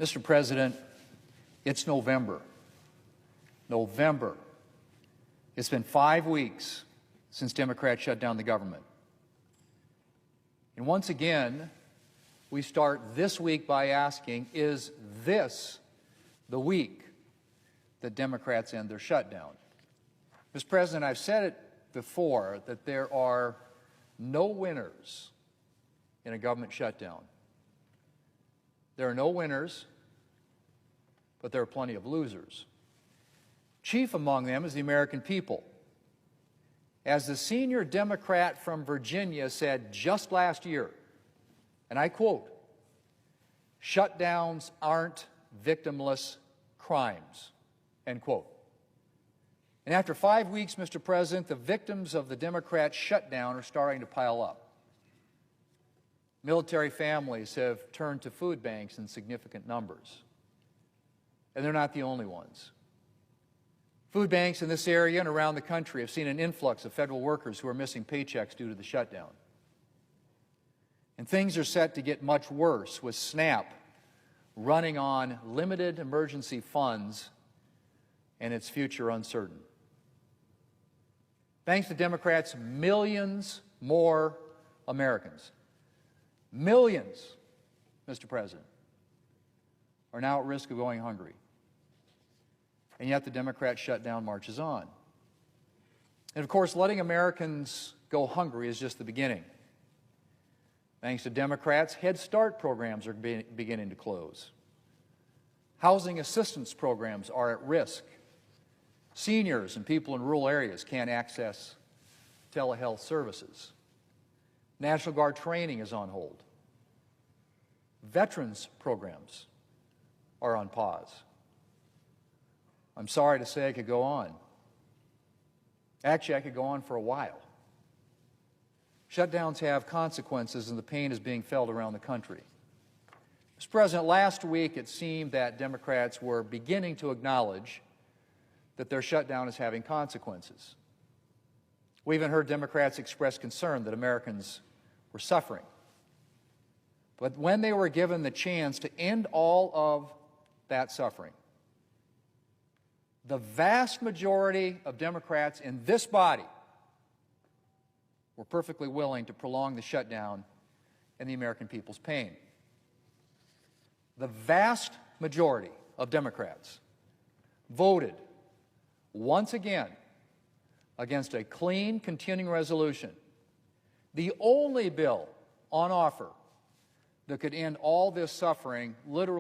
Mr. President, it's November. November. It's been 5 weeks since Democrats shut down the government. And once again, we start this week by asking, is this the week that Democrats end their shutdown? Mr. President, I've said it before that there are no winners in a government shutdown. There are no winners, but there are plenty of losers. Chief among them is the American people. As the senior Democrat from Virginia said just last year, and I quote, "Shutdowns aren't victimless crimes," end quote. And after 5 weeks, Mr. President, the victims of the Democrat shutdown are starting to pile up. Military families have turned to food banks in significant numbers. And they're not the only ones. Food banks in this area and around the country have seen an influx of federal workers who are missing paychecks due to the shutdown. And things are set to get much worse with SNAP running on limited emergency funds and its future uncertain. Thanks to Democrats, millions more Americans, millions, Mr. President, are now at risk of going hungry. And yet the Democrat shutdown marches on. And of course, letting Americans go hungry is just the beginning. Thanks to Democrats, Head Start programs are beginning to close. Housing assistance programs are at risk. Seniors and people in rural areas can't access telehealth services. National Guard training is on hold. Veterans programs are on pause. I'm sorry to say I could go on. Actually, I could go on for a while. Shutdowns have consequences, and the pain is being felt around the country. Mr. President, last week it seemed that Democrats were beginning to acknowledge that their shutdown is having consequences. We even heard Democrats express concern that Americans were suffering. But when they were given the chance to end all of that suffering, the vast majority of Democrats in this body were perfectly willing to prolong the shutdown and the American people's pain. The vast majority of Democrats voted once again against a clean continuing resolution, the only bill on offer that could end all this suffering literally